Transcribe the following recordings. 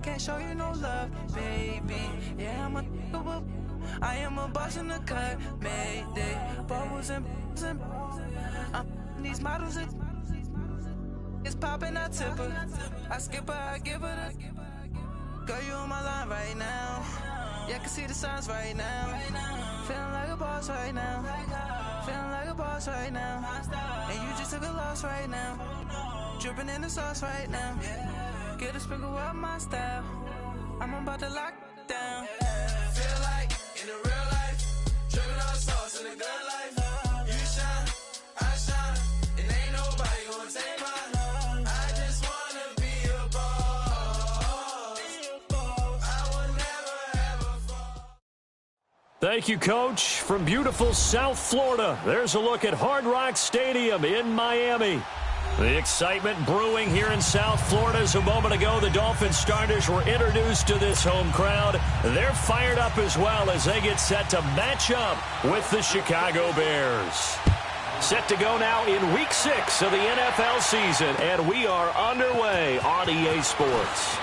can't show you no love, baby. Yeah, I am a boss in the cut, Mayday. Bubbles and I'm these models. It's popping, I tip her. I skip her, I give her the. Girl, you on my line right now. Yeah, I can see the signs right now. Feeling like a boss right now. Feeling like a boss right now. And you just took a loss right now. Dripping in the sauce right now. Get a sprinkle up my style. I'm about to lock down. Feel like in the real life, dripping on sauce in the good life. You shine, I shine, and ain't nobody gonna take mine. I just wanna be a boss. I would never ever fall. Thank you, Coach. From beautiful South Florida, there's a look at Hard Rock Stadium in Miami. The excitement brewing here in South Florida as a moment ago. The Dolphins starters were introduced to this home crowd. They're fired up as well as they get set to match up with the Chicago Bears. Set to go now in Week 6 of the NFL season, and we are underway on EA Sports.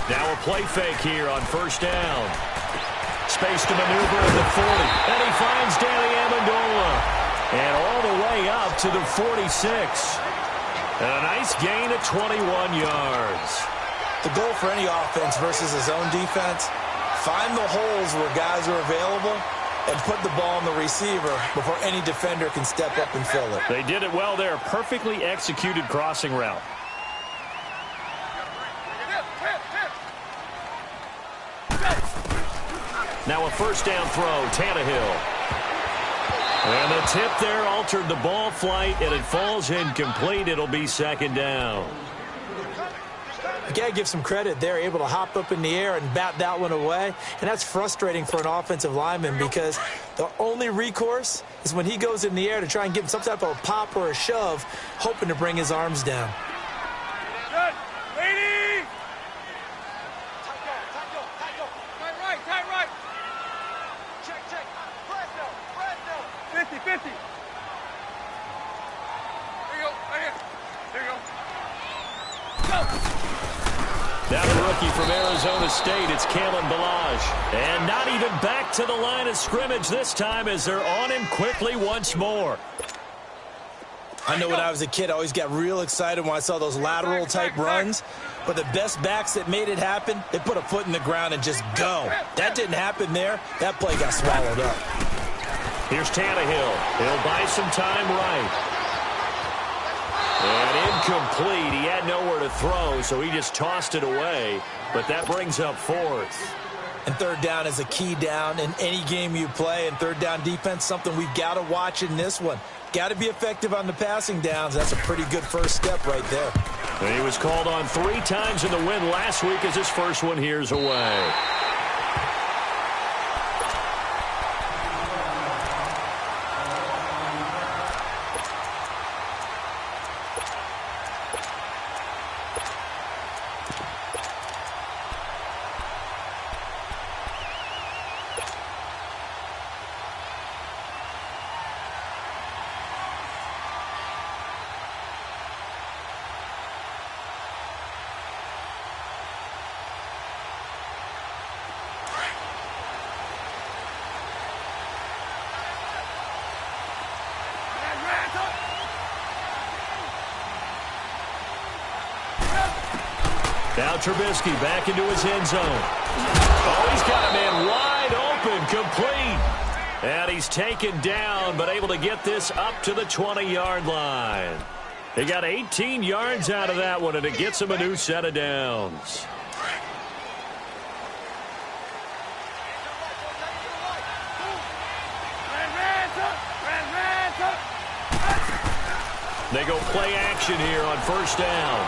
Now a play fake here on first down. Space to maneuver at the 40. And he finds Danny Amendola. And all the way up to the 46. And a nice gain of 21 yards. The goal for any offense versus his own defense, find the holes where guys are available and put the ball on the receiver before any defender can step up and fill it. They did it well there. Perfectly executed crossing route. Now a first down throw, Tannehill. And the tip there altered the ball flight, and it falls incomplete. It'll be second down. You got to give some credit. They're able to hop up in the air and bat that one away. And that's frustrating for an offensive lineman because the only recourse is when he goes in the air to try and give him some type of a pop or a shove, hoping to bring his arms down. Good. Lady! Tight right. Check. Brando. 50. There you go. Right here. There you go. Go! Now the rookie from Arizona State, it's Kalen Ballage. And not even back to the line of scrimmage this time as they're on him quickly once more. I know when I was a kid, I always got real excited when I saw those lateral-type runs. But the best backs that made it happen, they put a foot in the ground and just go. That didn't happen there. That play got swallowed up. Here's Tannehill. He'll buy some time right. And incomplete. He had nowhere to throw, so he just tossed it away. But that brings up fourth. And third down is a key down in any game you play. And third down defense, something we've got to watch in this one. Got to be effective on the passing downs. That's a pretty good first step right there. And he was called on 3 times in the win last week as his first one here's away. Now Trubisky back into his end zone. Oh, he's got a man wide open, complete. And he's taken down, but able to get this up to the 20-yard line. He got 18 yards out of that one, and it gets him a new set of downs. They go play action here on first down.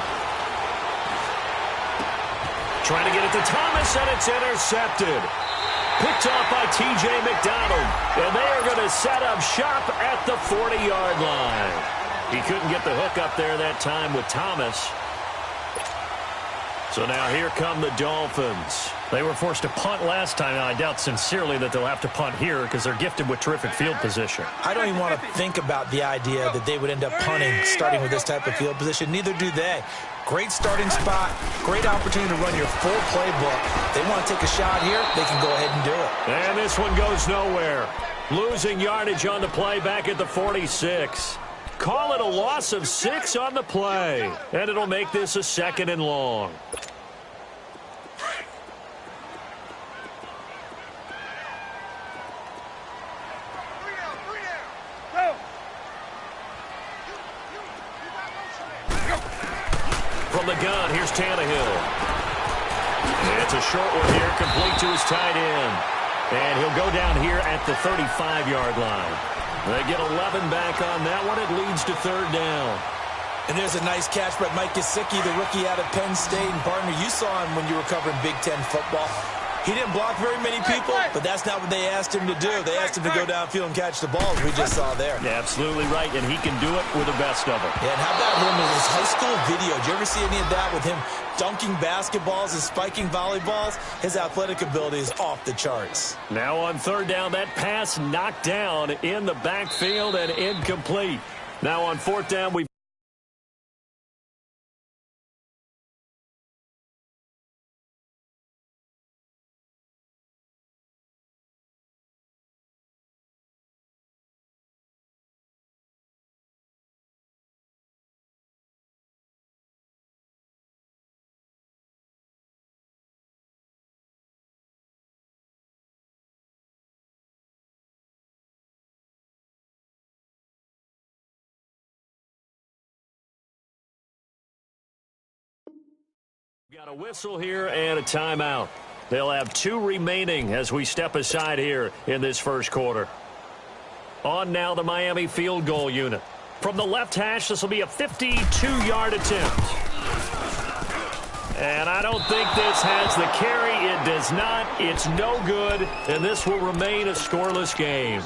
Trying to get it to Thomas, and it's intercepted. Picked off by T.J. McDonald, and they are going to set up shop at the 40-yard line. He couldn't get the hook up there that time with Thomas. So now here come the Dolphins. They were forced to punt last time, and I doubt sincerely that they'll have to punt here because they're gifted with terrific field position. I don't even want to think about the idea that they would end up punting starting with this type of field position. Neither do they. Great starting spot, great opportunity to run your full playbook. They want to take a shot here, they can go ahead and do it. And this one goes nowhere. Losing yardage on the play back at the 46. Call it a loss of 6 on the play. And it'll make this a 2nd and long. From the gun, here's Tannehill. It's a short one here, complete to his tight end. And he'll go down here at the 35-yard line. They get 11 back on that one. It leads to 3rd down. And there's a nice catch by Mike Gesicki, the rookie out of Penn State. And, partner, you saw him when you were covering Big Ten football. He didn't block very many people, but that's not what they asked him to do. They asked him to go downfield and catch the ball, as we just saw there. Yeah, absolutely right, and he can do it with the best of them. Yeah, and how about him in his high school video? Did you ever see any of that with him dunking basketballs and spiking volleyballs? His athletic ability is off the charts. Now on 3rd down, that pass knocked down in the backfield and incomplete. Now on 4th down, we've got a whistle here and a timeout. They'll have 2 remaining as we step aside here in this first quarter. On now the Miami field goal unit. From the left hash, this will be a 52-yard attempt. And I don't think this has the carry. It does not. It's no good. And this will remain a scoreless game.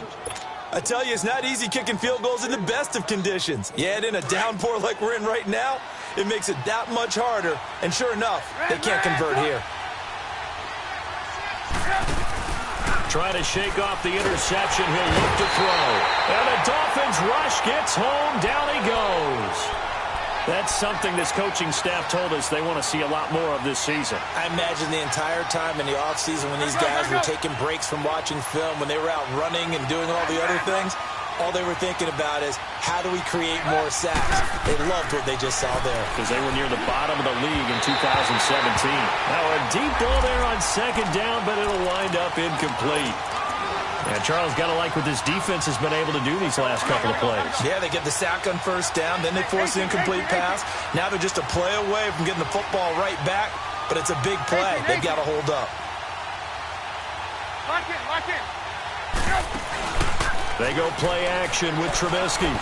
I tell you, it's not easy kicking field goals in the best of conditions. You add in a downpour like we're in right now, it makes it that much harder. And sure enough, they can't convert here. Trying to shake off the interception. He'll look to throw. And the Dolphins rush gets home. Down he goes. That's something this coaching staff told us they want to see a lot more of this season. I imagine the entire time in the offseason when these guys were taking breaks from watching film, when they were out running and doing all the other things, all they were thinking about is, how do we create more sacks? They loved what they just saw there. Because they were near the bottom of the league in 2017. Now a deep ball there on 2nd down, but it'll wind up incomplete. And Charles, got to like what this defense has been able to do these last couple of plays. Yeah, they get the sack on 1st down, then they force the incomplete pass. Now they're just a play away from getting the football right back, but it's a big play. They've got to hold up. Lock in, lock in. They go play action with Trubisky.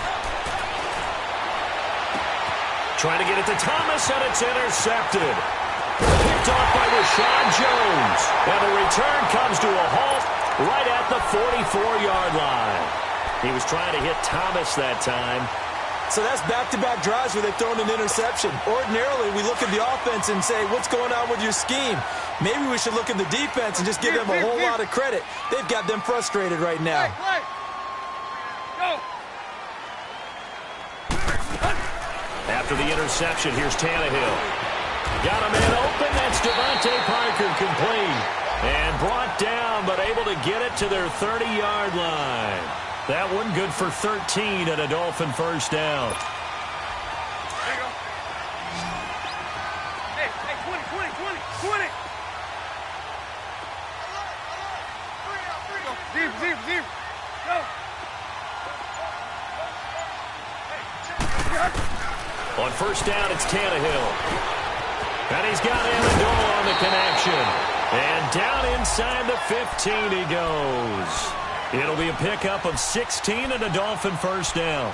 Trying to get it to Thomas, and it's intercepted. Picked off by Rashawn Jones. And the return comes to a halt right at the 44-yard line. He was trying to hit Thomas that time. So that's back-to-back drives where they've thrown an interception. Ordinarily, we look at the offense and say, what's going on with your scheme? Maybe we should look at the defense and just give them a whole lot of credit. They've got them frustrated right now. Go. After the interception, here's Tannehill. Got a man open. That's Devontae Parker complete. And brought down, but able to get it to their 30-yard line. That one good for 13 and a Dolphin 1st down. There you go. Hey, 20. Deep. Go. On 1st down, it's Tannehill. And he's got Amendola on the connection. And down inside the 15 he goes. It'll be a pickup of 16 and a Dolphin 1st down.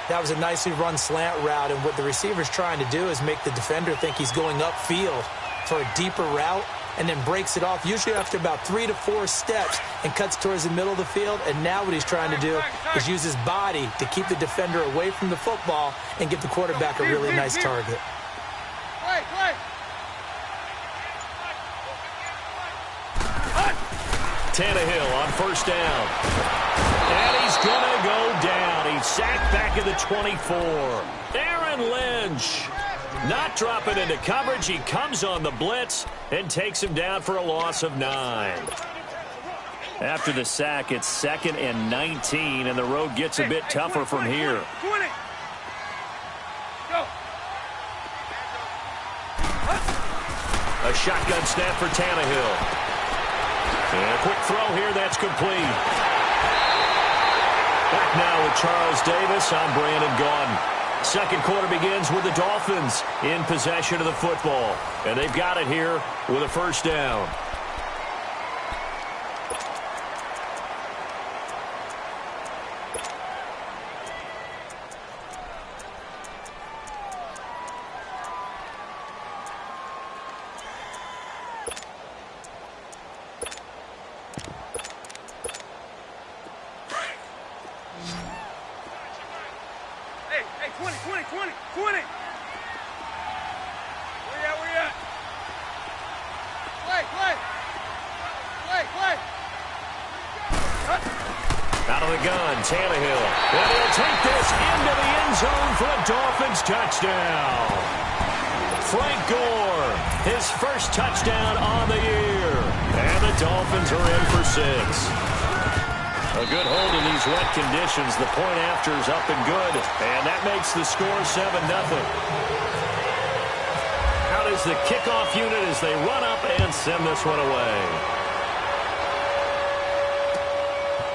That was a nicely run slant route, and what the receiver's trying to do is make the defender think he's going upfield for a deeper route, and then breaks it off, usually after about 3 to 4 steps, and cuts towards the middle of the field. And now what he's trying to do is use his body to keep the defender away from the football and give the quarterback a really nice target. Tannehill on first down. And he's going to go down. He's sacked back at the 24. Aaron Lynch not dropping into coverage. He comes on the blitz and takes him down for a loss of 9. After the sack, it's 2nd and 19, and the road gets a bit tougher from here. A shotgun snap for Tannehill. And a quick throw here, that's complete. Back now with Charles Davis. I'm Brandon Gaudin. Second quarter begins with the Dolphins in possession of the football. And they've got it here with a first down. Out of the gun, Tannehill. And he'll take this into the end zone for a Dolphins touchdown. Frank Gore, his first touchdown on the year. And the Dolphins are in for 6. A good hold in these wet conditions. The point after is up and good. And that makes the score 7-0. Out is the kickoff unit as they run up and send this one away.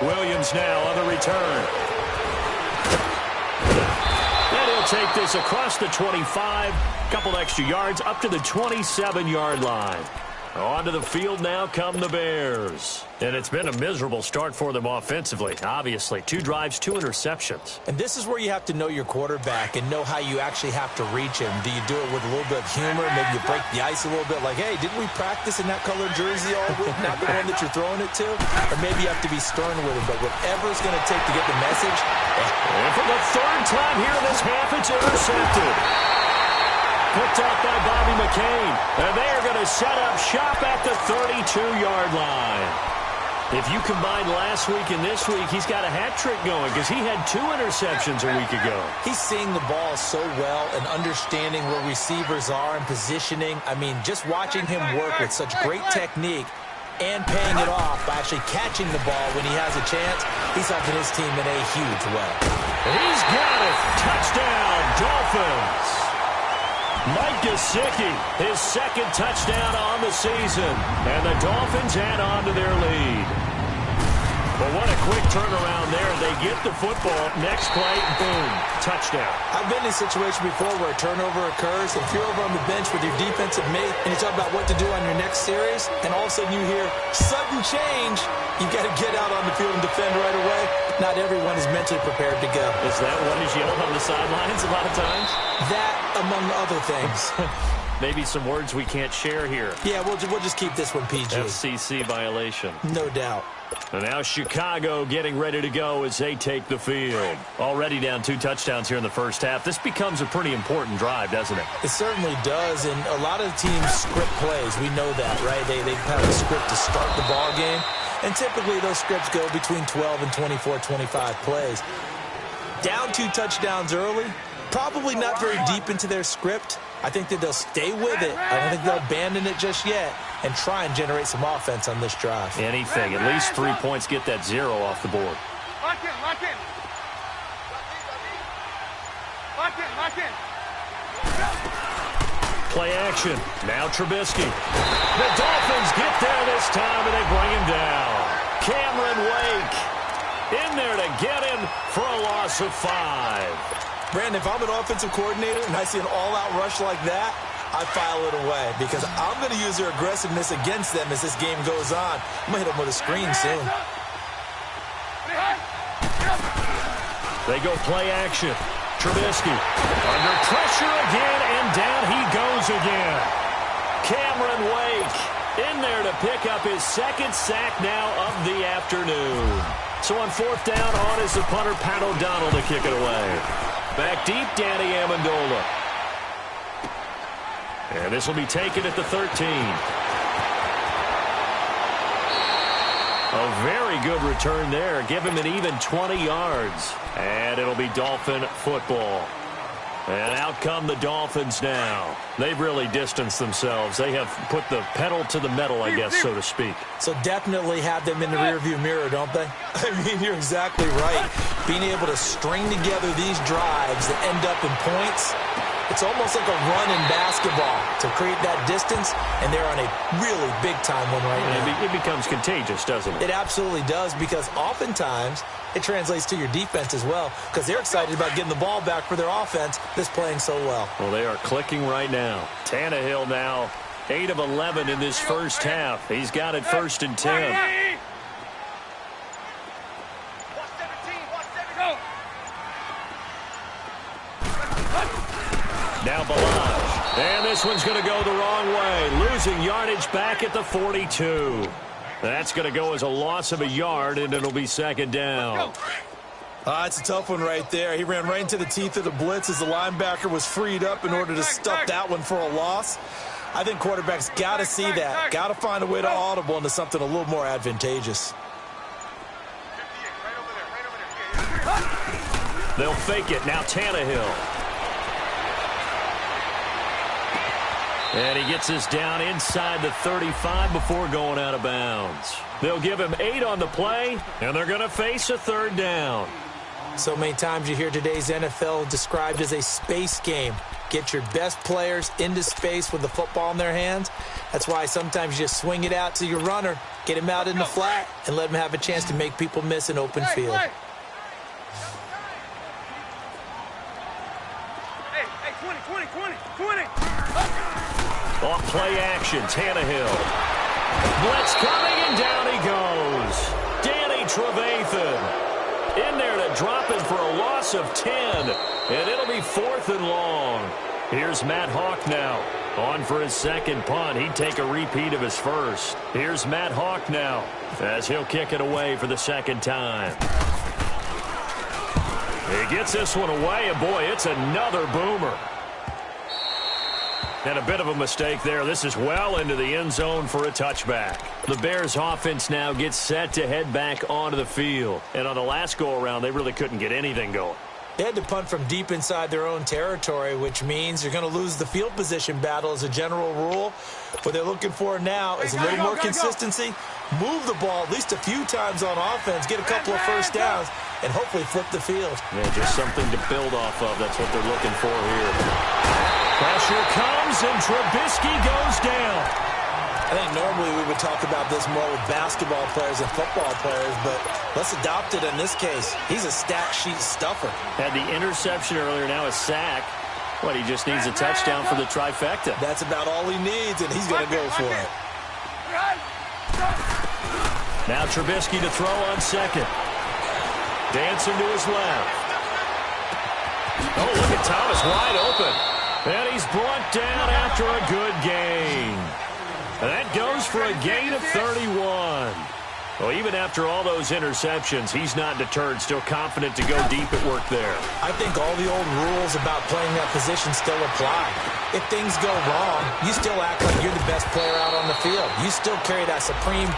Williams now on the return. And he'll take this across the 25. Couple extra yards up to the 27-yard line. Onto the field now come the Bears. And it's been a miserable start for them offensively, obviously. 2 drives, 2 interceptions. And this is where you have to know your quarterback and know how you actually have to reach him. Do you do it with a little bit of humor? Maybe you break the ice a little bit like, hey, didn't we practice in that colored jersey all week? Not the one that you're throwing it to? Or maybe you have to be stern with him. But whatever it's going to take to get the message. And for the 3rd time here this half, it's intercepted. Picked off by Bobby McCain. And they are going to set up shop at the 32-yard line. If you combine last week and this week, he's got a hat trick going because he had 2 interceptions a week ago. He's seeing the ball so well and understanding where receivers are and positioning. I mean, just watching him work with such great technique and paying it off by actually catching the ball when he has a chance, he's helping his team in a huge way. He's got it. Touchdown, Dolphins. Mike Gesicki, his 2nd touchdown on the season. And the Dolphins add on to their lead. But what a quick turnaround there. They get the football. Next play, boom, touchdown. I've been in a situation before where a turnover occurs. If you're over on the bench with your defensive mate and you talk about what to do on your next series, and all of a sudden you hear sudden change, you got to get out on the field and defend right away. Not everyone is mentally prepared to go. Is that what is yelled on the sidelines a lot of times? That, among other things. Maybe some words we can't share here. Yeah, we'll just keep this one PG. FCC violation. No doubt. And now Chicago getting ready to go as they take the field. Already down 2 touchdowns here in the first half. This becomes a pretty important drive, doesn't it? It certainly does, and a lot of the teams script plays. We know that, right? They have a script to start the ball game, and typically those scripts go between 12 and 24, 25 plays. Down 2 touchdowns early, probably not very deep into their script. I think that they'll stay with it. I don't think they'll abandon it just yet and try and generate some offense on this drive. Anything. At least 3 points, get that 0 off the board. Lock in, lock in. Lock in, lock in. Play action. Now Trubisky. The Dolphins get there this time, and they bring him down. Cameron Wake in there to get him for a loss of 5. Brandon, if I'm an offensive coordinator and I see an all-out rush like that, I file it away because I'm going to use their aggressiveness against them as this game goes on. I'm going to hit them with a screen soon. They go play action. Trubisky. Under pressure again, and down he goes again. Cameron Wake in there to pick up his second sack now of the afternoon. So on fourth down, on is the punter, Pat O'Donnell, to kick it away. Back deep, Danny Amendola. And this will be taken at the 13. A very good return there. Give him an even 20 yards. And it'll be Dolphin football. And out come the Dolphins now. They've really distanced themselves. They have put the pedal to the metal, I guess, so to speak. So definitely have them in the rearview mirror, don't they? I mean, you're exactly right. Being able to string together these drives that end up in points, it's almost like a run in basketball to create that distance, and they're on a really big-time one right now. It becomes contagious, doesn't it? It absolutely does, because oftentimes it translates to your defense as well, because they're excited about getting the ball back for their offense that's playing so well. Well, they are clicking right now. Tannehill now 8 of 11 in this first half. He's got it 1st and 10. Now Balaj. And this one's going to go the wrong way. Losing yardage back at the 42. That's going to go as a loss of a yard, and it'll be 2nd down. It's a tough one right there. He ran right into the teeth of the blitz as the linebacker was freed up in order to stuff that one for a loss. I think quarterbacks got to see that. Got to find a way to audible into something a little more advantageous. They'll fake it. Now Tannehill. And he gets this down inside the 35 before going out of bounds. They'll give him 8 on the play, and they're going to face a 3rd down. So many times you hear today's NFL described as a space game. Get your best players into space with the football in their hands. That's why sometimes you just swing it out to your runner, get him out in the flat, and let him have a chance to make people miss an open field. Hey, 20. Off play action, Tannehill. Blitz coming, and down he goes. Danny Trevathan in there to drop him for a loss of 10. And it'll be 4th and long. Here's Matt Hawk now. On for his second punt. He'd take a repeat of his first. Here's Matt Hawk now as he'll kick it away for the 2nd time. He gets this one away, and boy, it's another boomer. And a bit of a mistake there. This is well into the end zone for a touchback. The Bears offense now gets set to head back onto the field. And on the last go-around, they really couldn't get anything going. They had to punt from deep inside their own territory, which means you're going to lose the field position battle as a general rule. What they're looking for now is a little more consistency. Move the ball at least a few times on offense, get a couple of first downs, and hopefully flip the field. Yeah, just something to build off of. That's what they're looking for here. Pressure comes, and Trubisky goes down. I think normally we would talk about this more with basketball players and football players, but let's adopt it in this case. He's a stat sheet stuffer. Had the interception earlier, now a sack. What, he just needs a touchdown for the trifecta. That's about all he needs, and he's going to go for it. Now Trubisky to throw on 2nd. Dancing to his left. Oh, look at Thomas wide open. And he's brought down after a good gain. And that goes for a gain of 31. Well, even after all those interceptions, he's not deterred, still confident to go deep at work there. I think all the old rules about playing that position still apply. If things go wrong, you still act like you're the best player out on the field. You still carry that supreme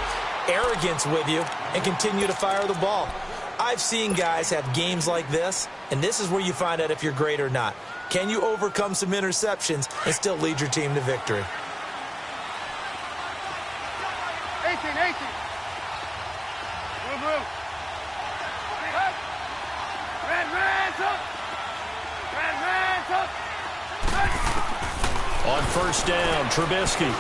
arrogance with you and continue to fire the ball. I've seen guys have games like this, and this is where you find out if you're great or not. Can you overcome some interceptions and still lead your team to victory? 18. Blue. Red, On 1st down, Trubisky.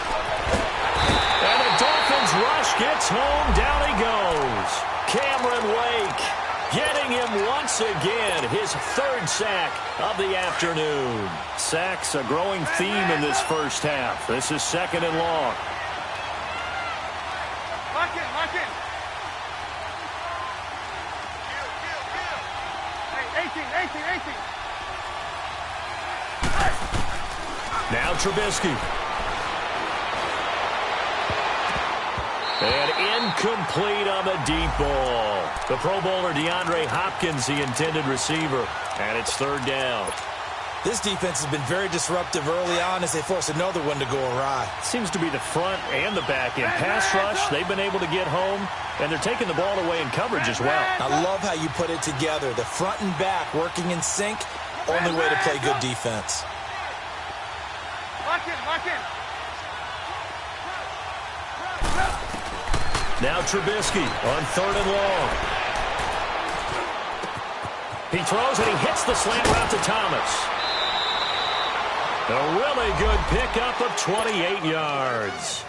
And the Dolphins rush gets home. Down he goes. Cameron Wake getting him once again, his 3rd sack of the afternoon. Sacks a growing theme in this first half. This is 2nd and long. Lock in. Hey, 18. Now Trubisky. And incomplete on the deep ball. The Pro Bowler DeAndre Hopkins, the intended receiver. And it's third down. This defense has been very disruptive early on as they force another one to go awry. Seems to be the front and the back end. Pass rush, they've been able to get home, and they're taking the ball away in coverage as well. I love how you put it together. The front and back working in sync, only way to play good defense. Lock in, lock in. Now Trubisky on third and long. He throws and he hits the slant route to Thomas. A really good pickup of 28 yards.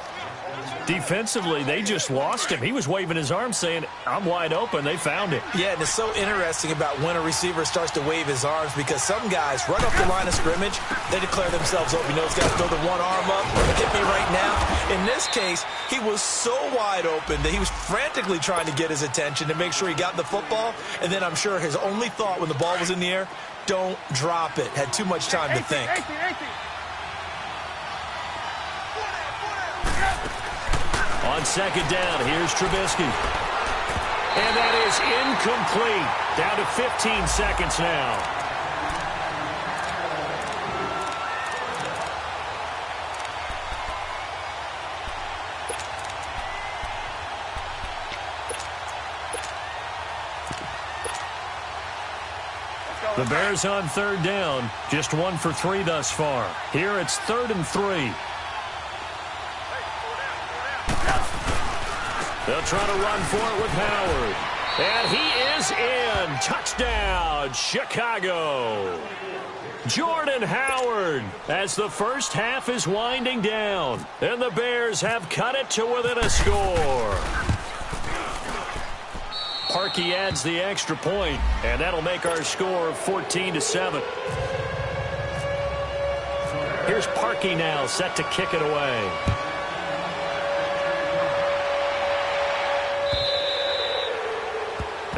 Defensively, they just lost him. He was waving his arms saying, I'm wide open. They found it. Yeah, and it's so interesting about when a receiver starts to wave his arms because some guys, right off the line of scrimmage, they declare themselves open. You know, this guy's throw the one arm up, hit me right now. In this case, he was so wide open that he was frantically trying to get his attention to make sure he got the football. And then I'm sure his only thought when the ball was in the air, don't drop it. Had too much time to think. On second down, here's Trubisky. And that is incomplete. Down to 15 seconds now. The Bears on third down. Just 1 for 3 thus far. Here it's 3rd and 3. They'll try to run for it with Howard. And he is in. Touchdown, Chicago. Jordan Howard as the first half is winding down. And the Bears have cut it to within a score. Parkey adds the extra point, and that'll make our score 14-7. Here's Parkey now set to kick it away.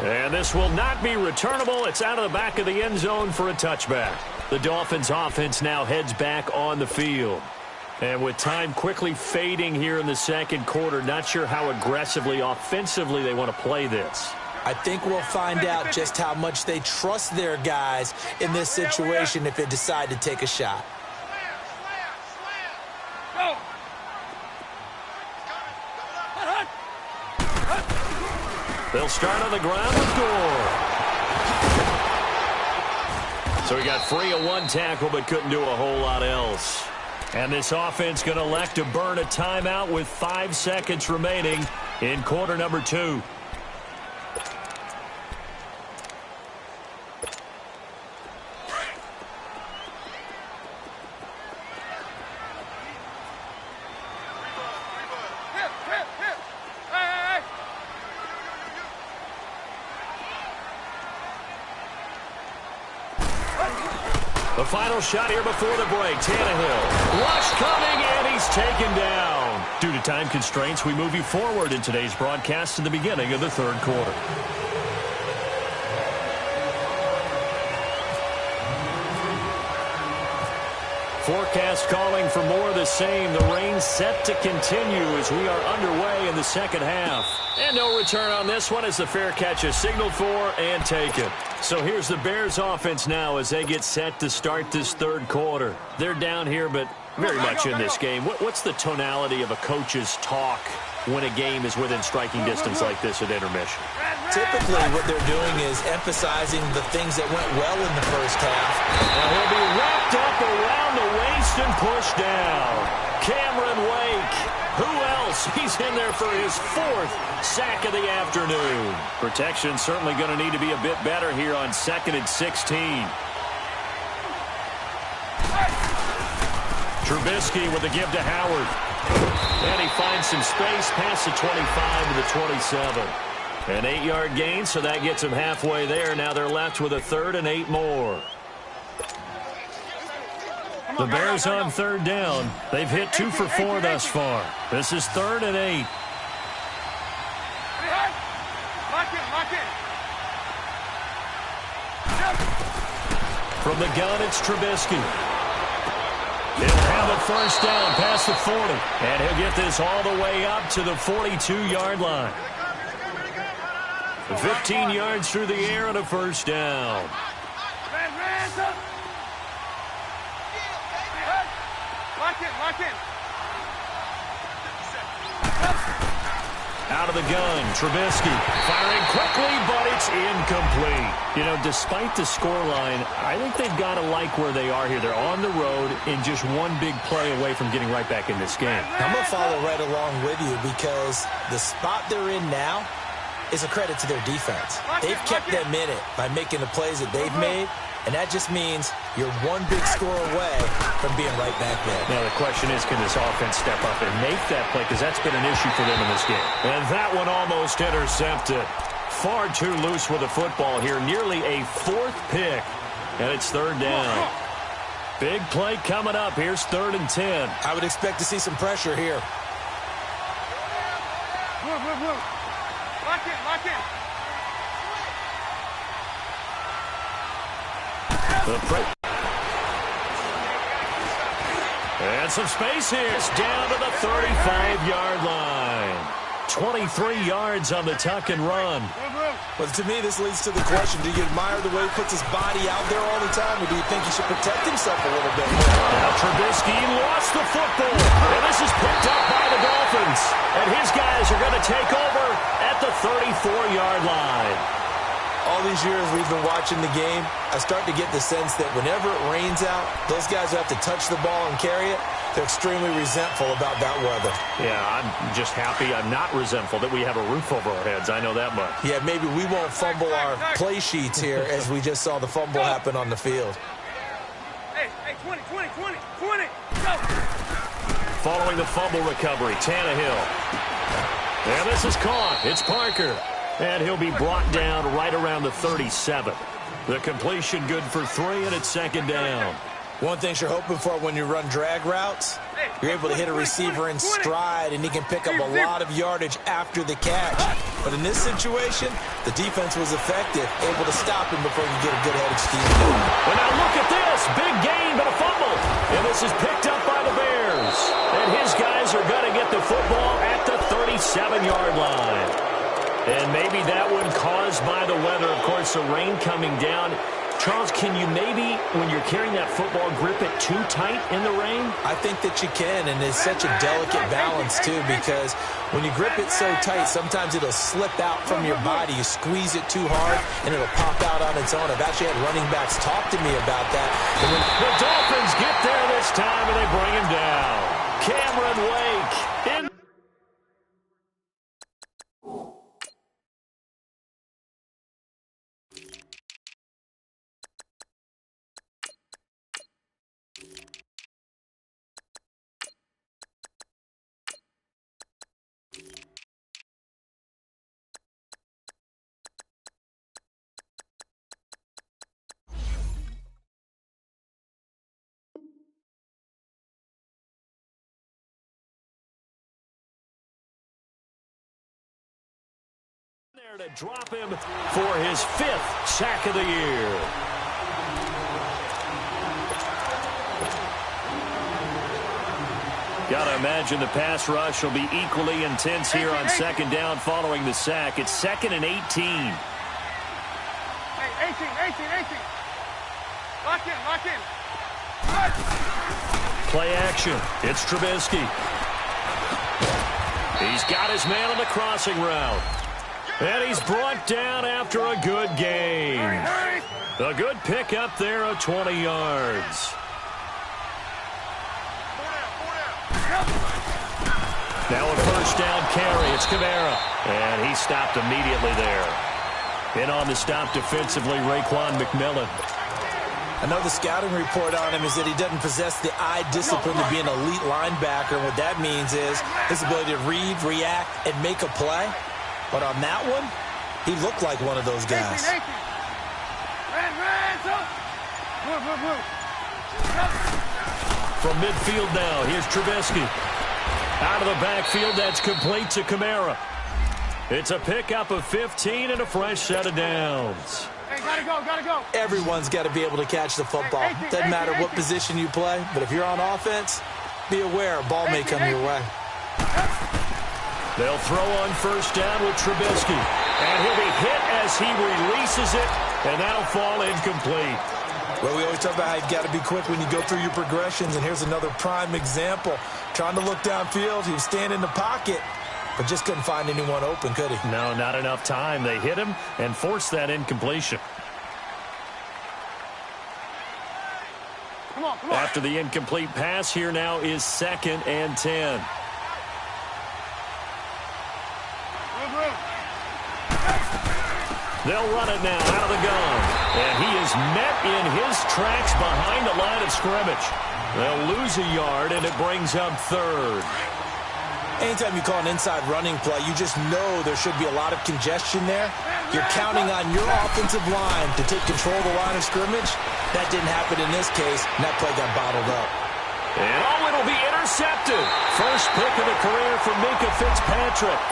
And this will not be returnable. It's out of the back of the end zone for a touchback. The Dolphins offense now heads back on the field. And with time quickly fading here in the second quarter, not sure how aggressively, offensively they want to play this. I think we'll find out just how much they trust their guys in this situation if they decide to take a shot. They'll start on the ground with Gore. So he got free of one tackle but couldn't do a whole lot else. And this offense going to elect to burn a timeout with 5 seconds remaining in quarter number 2. The final shot here before the break. Tannehill. Rush coming, and he's taken down. Due to time constraints, we move you forward in today's broadcast to the beginning of the third quarter. Forecast calling for more of the same. The rain set to continue as we are underway in the second half. And no return on this one as the fair catch is signaled for and taken. So here's the Bears offense now as they get set to start this third quarter. They're down here, but very much in this game. What's the tonality of a coach's talk when a game is within striking distance like this at intermission? Typically, what they're doing is emphasizing the things that went well in the first half. And he'll be wrapped up around the waist and pushed down. Cameron Wake. Who else? He's in there for his 4th sack of the afternoon. Protection certainly going to need to be a bit better here on 2nd and 16. Trubisky with a give to Howard. And he finds some space past the 25 to the 27. An 8-yard gain, so that gets him halfway there. Now they're left with a 3rd and 8 more. The Bears on third down. They've hit 2 for 4 thus far. This is 3rd and 8. From the gun, it's Trubisky. He'll have a first down past the 40. And he'll get this all the way up to the 42-yard line. 15 yards through the air and a first down. Lock in. Out of the gun, Trubisky firing quickly, but it's incomplete. You know, despite the scoreline, I think they've got to like where they are here. They're on the road and just one big play away from getting right back in this game. I'm going to follow right along with you because the spot they're in now is a credit to their defense. They've kept them in it by making the plays that they've made, and that just means you're one big score away from being right back there. Now, the question is, can this offense step up and make that play? Because that's been an issue for them in this game. And that one almost intercepted. Far too loose with the football here. Nearly a fourth pick. And it's third down. Big play coming up. Here's 3rd and 10. I would expect to see some pressure here. Lock in. And some space here. It's down to the 35-yard line. 23 yards on the tuck and run. But to me, this leads to the question, do you admire the way he puts his body out there all the time, or do you think he should protect himself a little bit more? Now Trubisky lost the football. And this is picked up by the Dolphins. And his guys are going to take over at the 34-yard line. All these years we've been watching the game, I start to get the sense that whenever it rains out, those guys who have to touch the ball and carry it, they're extremely resentful about that weather. Yeah, I'm just happy I'm not resentful that we have a roof over our heads. I know that much. Yeah, maybe we won't fumble our play sheets here as we just saw the fumble happen on the field. Hey, 20. Go! Following the fumble recovery, Tannehill. And this is caught. It's Parker. And he'll be brought down right around the 37. The completion good for 3, and it's 2nd down. One thing you're hoping for when you run drag routes, you're able to hit a receiver in stride, and he can pick up a lot of yardage after the catch. But in this situation, the defense was effective, able to stop him before you get a good-headed scheme. And now look at this. Big gain, but a fumble. And this is picked up by the Bears. And his guys are going to get the football at the 37-yard line. And maybe that one caused by the weather. Of course, the rain coming down. Charles, can you maybe, when you're carrying that football, grip it too tight in the rain? I think that you can, and it's such a delicate balance, too, because when you grip it so tight, sometimes it'll slip out from your body. You squeeze it too hard, and it'll pop out on its own. I've actually had running backs talk to me about that. And when the Dolphins get there this time, and they bring him down. Cameron Wake in. There to drop him for his 5th sack of the year. Got to imagine the pass rush will be equally intense here on 2nd down following the sack. It's 2nd and 18. Hey, 18. Lock in. Play action. It's Trubisky. He's got his man on the crossing route. And he's brought down after a good gain. A good pick up there of 20 yards. Now a first down carry. It's Kamara. And he stopped immediately there. In on the stop defensively, Raekwon McMillan. I know the scouting report on him is that he doesn't possess the eye discipline to be an elite linebacker. And what that means is his ability to read, react, and make a play. But on that one, he looked like one of those guys. From midfield now, here's Trubisky. Out of the backfield, that's complete to Kamara. It's a pickup of 15 and a fresh set of downs. Everyone's got to be able to catch the football. Doesn't matter what position you play, but if you're on offense, be aware a ball may come your way. They'll throw on first down with Trubisky. And he'll be hit as he releases it, and that'll fall incomplete. Well, we always talk about how you've got to be quick when you go through your progressions, and here's another prime example. Trying to look downfield, he was standing in the pocket, but just couldn't find anyone open, could he? No, not enough time. They hit him and forced that incompletion. Come on. After the incomplete pass, here now is 2nd and 10. They'll run it now out of the gun. And he is met in his tracks behind the line of scrimmage. They'll lose a yard, and it brings up 3rd. Anytime you call an inside running play, you just know there should be a lot of congestion there. You're counting on your offensive line to take control of the line of scrimmage. That didn't happen in this case, and that play got bottled up. And it'll be intercepted. First pick of the career for Minka Fitzpatrick.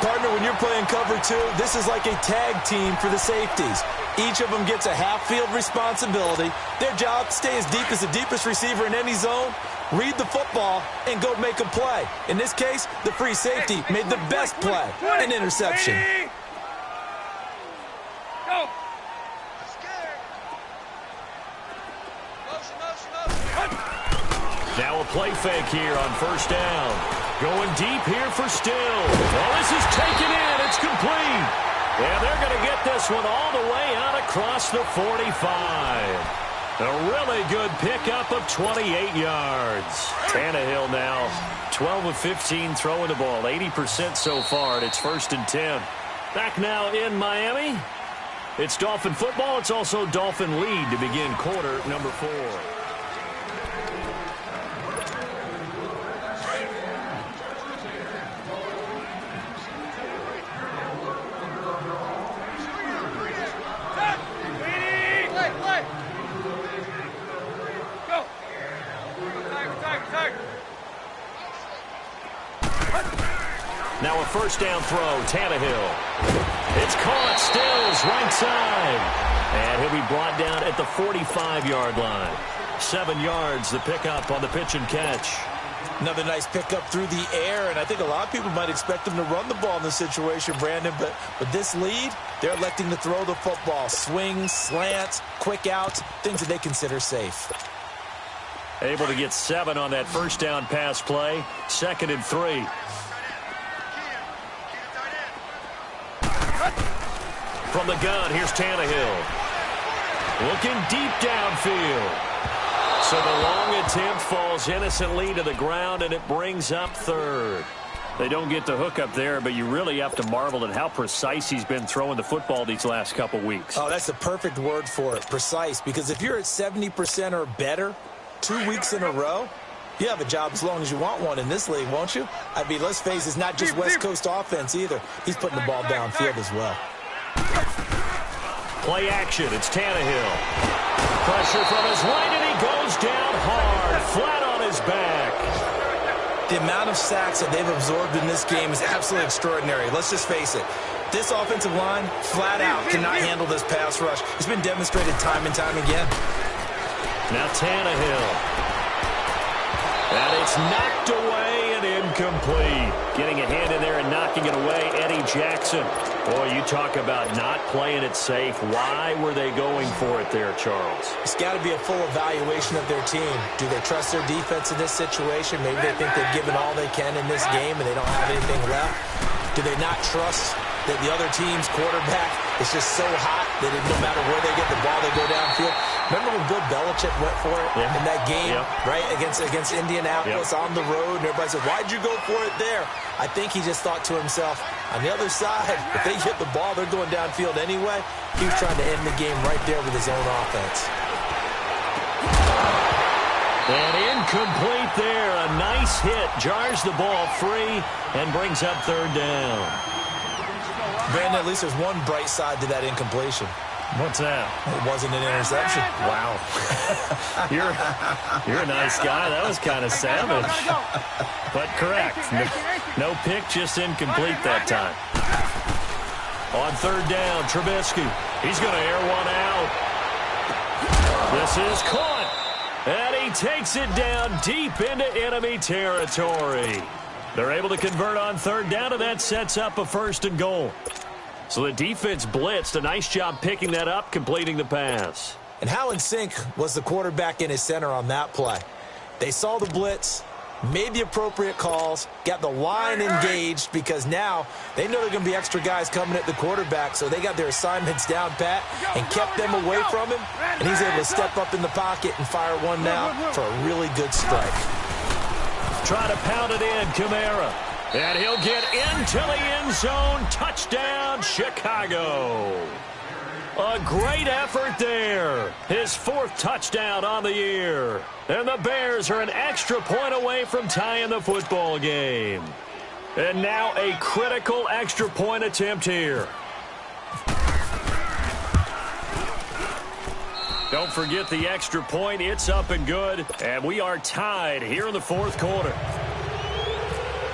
Partner, when you're playing cover 2, this is like a tag team for the safeties. Each of them gets a half-field responsibility. Their job, stay as deep as the deepest receiver in any zone, read the football, and go make a play. In this case, the free safety made the best play, an interception. Go. Now a play fake here on first down. Going deep here for Still. Well, this is taken in. It's complete. And they're going to get this one all the way out across the 45. A really good pickup of 28 yards. Tannehill now 12 of 15 throwing the ball. 80% so far, and it's 1st and 10. Back now in Miami. It's Dolphin football. It's also Dolphin lead to begin quarter number 4. Now a first down throw, Tannehill. It's caught, Stills, right side. And he'll be brought down at the 45-yard line. 7 yards, the pickup on the pitch and catch. Another nice pickup through the air, and I think a lot of people might expect him to run the ball in this situation, Brandon, but with this lead, they're electing to throw the football. Swings, slants, quick outs, things that they consider safe. Able to get 7 on that first down pass play. 2nd and 3. From the gun, here's Tannehill. Looking deep downfield. So the long attempt falls innocently to the ground, and it brings up 3rd. They don't get the hook up there, but you really have to marvel at how precise he's been throwing the football these last couple weeks. Oh, that's the perfect word for it, precise, because if you're at 70% or better 2 weeks in a row, you have a job as long as you want one in this league, won't you? I mean, let's face it, it's not just West Coast offense either. He's putting the ball downfield as well. Play action, it's Tannehill. Pressure from his right, and he goes down hard, flat on his back. The amount of sacks that they've absorbed in this game is absolutely extraordinary. Let's just face it. This offensive line, flat out, cannot handle this pass rush. It's been demonstrated time and time again. Now Tannehill. And it's knocked away and incomplete. Getting a hand in there and knocking it away, Eddie Jackson. Boy, you talk about not playing it safe. Why were they going for it there, Charles? It's got to be a full evaluation of their team. Do they trust their defense in this situation? Maybe they think they've given all they can in this game and they don't have anything left. Do they not trust that the other team's quarterback is just so hot that no matter where they get the ball, they go downfield? Remember when Bill Belichick went for it in that game, right, against Indianapolis on the road, and everybody said, why'd you go for it there? I think he just thought to himself, on the other side, if they get the ball, they're going downfield anyway. He was trying to end the game right there with his own offense. And incomplete there. A nice hit. Jars the ball free and brings up 3rd down. Brandon, at least there's one bright side to that incompletion. What's that? It wasn't an interception. Wow. You're a nice guy. That was kind of savage. But correct. No pick, just incomplete that time. On 3rd down, Trubisky. He's going to air one out. This is caught. And he takes it down deep into enemy territory. They're able to convert on third down, and that sets up a 1st and goal. So the defense blitzed. A nice job picking that up, completing the pass. And how in sync was the quarterback and his center on that play? They saw the blitz, made the appropriate calls, got the line engaged, because now they know there are going to be extra guys coming at the quarterback, so they got their assignments down pat and kept them away from him, and he's able to step up in the pocket and fire one now for a really good strike. Try to pound it in, Kamara. And he'll get into the end zone. Touchdown, Chicago. A great effort there. His 4th touchdown on the year. And the Bears are an extra point away from tying the football game. And now a critical extra point attempt here. Don't forget the extra point. It's up and good. And we are tied here in the 4th quarter.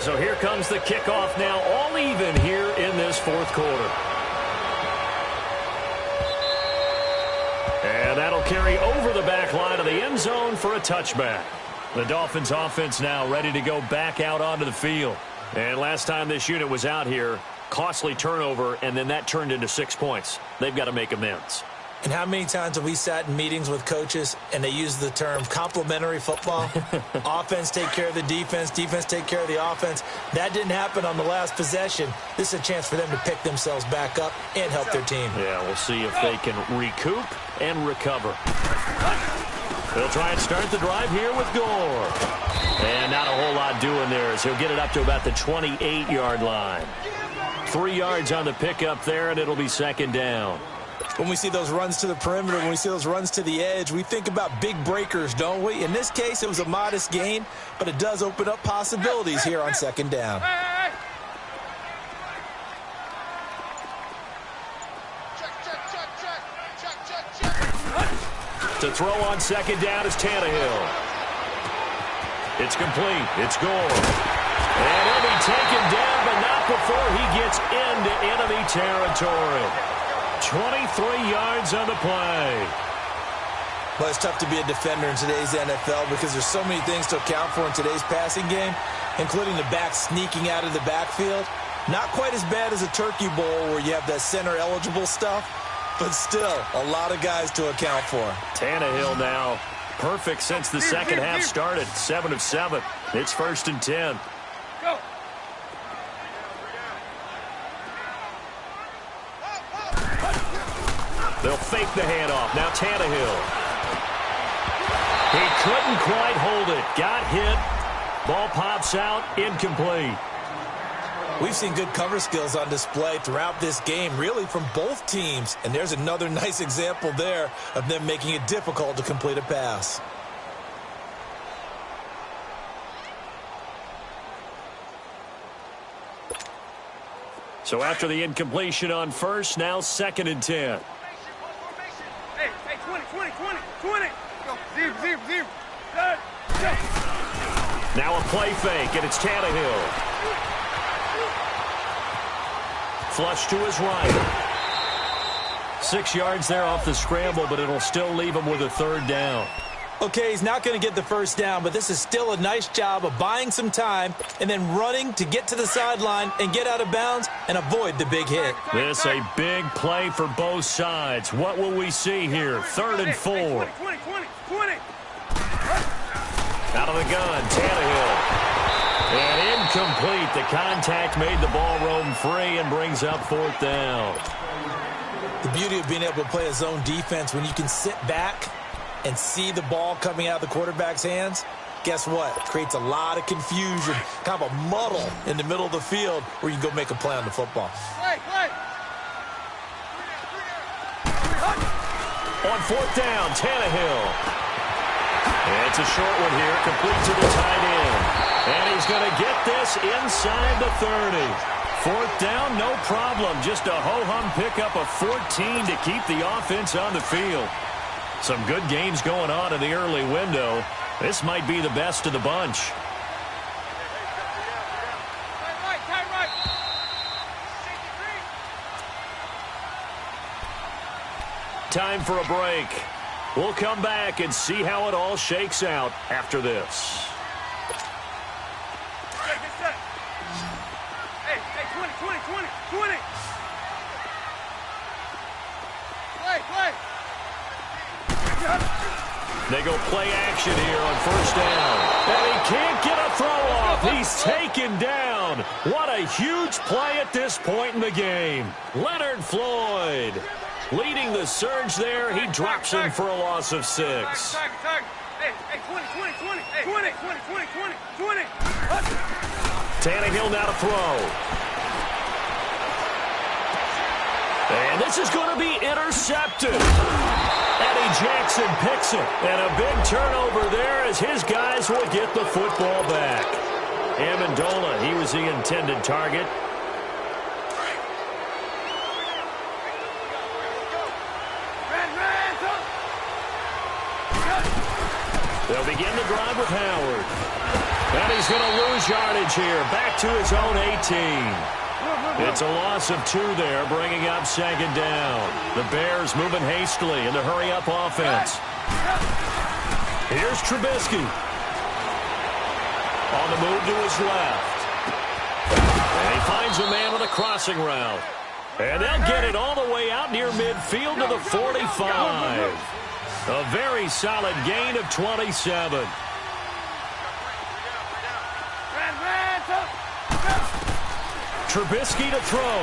So here comes the kickoff now, all even here in this 4th quarter. And that'll carry over the back line of the end zone for a touchback. The Dolphins offense now ready to go back out onto the field. And last time this unit was out here, costly turnover, and then that turned into 6 points. They've got to make amends. And how many times have we sat in meetings with coaches and they use the term complementary football? Offense take care of the defense, defense take care of the offense. That didn't happen on the last possession. This is a chance for them to pick themselves back up and help their team. Yeah, we'll see if they can recoup and recover. They'll try and start the drive here with Gore. And not a whole lot doing there as he'll get it up to about the 28-yard line. 3 yards on the pickup there, and it'll be 2nd down. When we see those runs to the perimeter, when we see those runs to the edge, we think about big breakers, don't we? In this case, it was a modest gain, but it does open up possibilities here on 2nd down. To throw on 2nd down is Tannehill. It's complete. It's Gore. And he'll be taken down, but not before he gets into enemy territory. 23 yards on the play. Well, it's tough to be a defender in today's NFL because there's so many things to account for in today's passing game, including the back sneaking out of the backfield. Not quite as bad as a Turkey Bowl where you have that center-eligible stuff, but still a lot of guys to account for. Tannehill now perfect since the second half started. 7 of 7. It's 1st and 10. Go. They'll fake the handoff. Now Tannehill. He couldn't quite hold it. Got hit. Ball pops out. Incomplete. We've seen good cover skills on display throughout this game, really from both teams. And there's another nice example there of them making it difficult to complete a pass. So after the incompletion on first, now 2nd and 10. Hey, 20. Go, zero. Good. Go. Now a play fake, and it's Tannehill. Flush to his right. 6 yards there off the scramble, but it'll still leave him with a 3rd down. Okay, he's not going to get the 1st down, but this is still a nice job of buying some time and then running to get to the sideline and get out of bounds and avoid the big hit. This a big play for both sides. What will we see here? 3rd and 4. 20. Out of the gun, Tannehill. And incomplete. The contact made the ball roam free and brings up 4th down. The beauty of being able to play a zone defense when you can sit back and see the ball coming out of the quarterback's hands, guess what? It creates a lot of confusion, kind of a muddle in the middle of the field where you can go make a play on the football. Play. On 4th down, Tannehill. And it's a short one here, complete to the tight end. And he's going to get this inside the 30. 4th down, no problem. Just a ho-hum pickup of 14 to keep the offense on the field. Some good games going on in the early window. This might be the best of the bunch. Tight right. Time for a break. We'll come back and see how it all shakes out after this. Hey, 20. Play. They go play action here on first down. And he can't get a throw off. He's taken down. What a huge play at this point in the game. Leonard Floyd leading the surge there. He drops him for a loss of 6. Hey, 20. Tannehill now to throw. And this is going to be intercepted. Eddie Jackson picks it. And a big turnover there as his guys will get the football back. Amendola, he was the intended target. They'll begin the drive with Howard. And he's going to lose yardage here. Back to his own 18. It's a loss of 2 there, bringing up second down. The Bears moving hastily in the hurry-up offense. Here's Trubisky. On the move to his left. And he finds a man with a crossing route. And they'll get it all the way out near midfield to the 45. A very solid gain of 27. Trubisky to throw.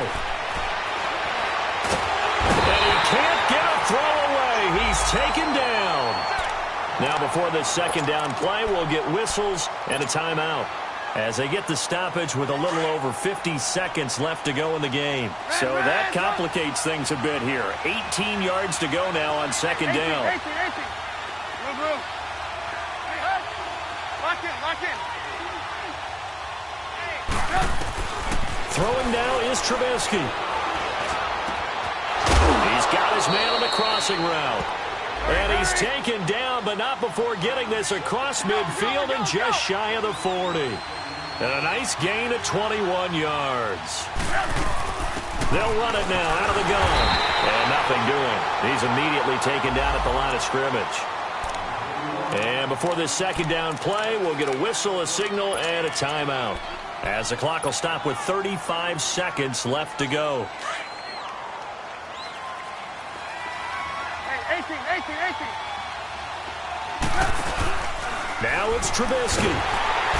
And he can't get a throw away. He's taken down. Now before this second down play, we'll get whistles and a timeout as they get the stoppage with a little over 50 seconds left to go in the game. So that complicates things a bit here. 18 yards to go now on second down. 18. Lock in. Throwing now is Trubisky. He's got his man on the crossing route. And he's taken down, but not before getting this across midfield and just shy of the 40. And a nice gain of 21 yards. They'll run it now out of the gun. And nothing doing. He's immediately taken down at the line of scrimmage. And before this second down play, we'll get a whistle, a signal, and a timeout, as the clock will stop with 35 seconds left to go. Hey, 18. Now it's Trubisky.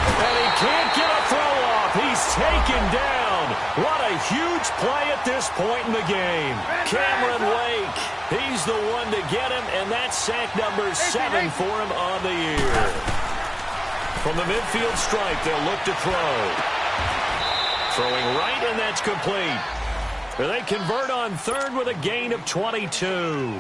And he can't get a throw off. He's taken down. What a huge play at this point in the game. Cameron Wake, he's the one to get him, and that's sack number 7 for him on the year. From the midfield stripe, they'll look to throw. Throwing right, and that's complete. They convert on third with a gain of 22.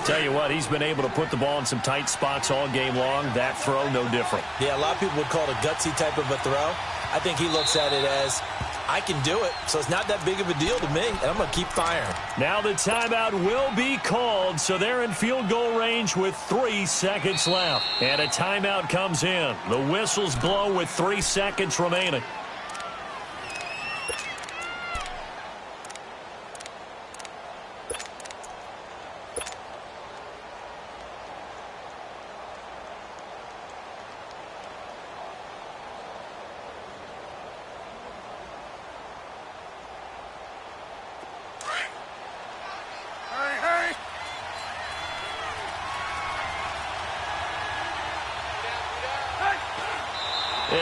Tell you what, he's been able to put the ball in some tight spots all game long. That throw, no different. Yeah, a lot of people would call it a gutsy type of a throw. I think he looks at it as, I can do it, so it's not that big of a deal to me, and I'm going to keep firing. Now the timeout will be called, so they're in field goal range with 3 seconds left. And a timeout comes in. The whistles blow with 3 seconds remaining.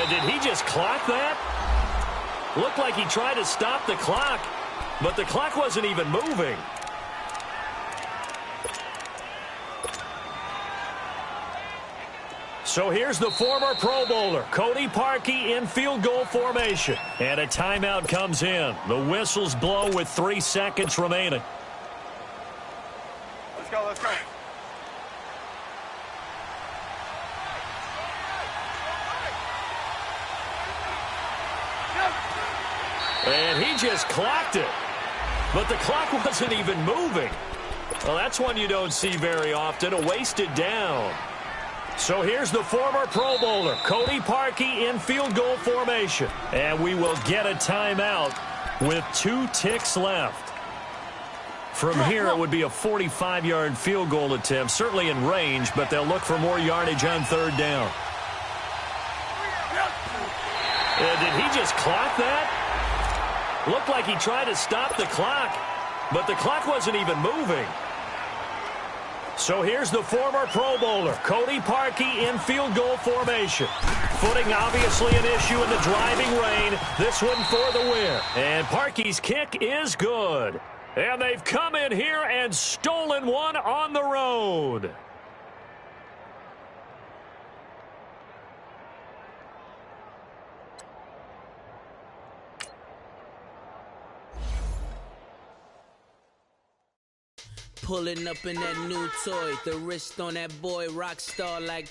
Did he just clock that? Looked like he tried to stop the clock, but the clock wasn't even moving. So here's the former Pro Bowler, Cody Parkey, in field goal formation. And a timeout comes in. The whistles blow with 3 seconds remaining. Let's go. And he just clocked it. But the clock wasn't even moving. Well, that's one you don't see very often, a wasted down. So here's the former Pro Bowler, Cody Parkey, in field goal formation. And we will get a timeout with 2 ticks left. From here, it would be a 45-yard field goal attempt, certainly in range, but they'll look for more yardage on third down. Did he just clock that? Looked like he tried to stop the clock, but the clock wasn't even moving. So here's the former Pro Bowler, Cody Parkey, in field goal formation. Footing obviously an issue in the driving rain. This one for the win. And Parkey's kick is good. And they've come in here and stolen one on the road. Pulling up in that new toy, the wrist on that boy, rock star like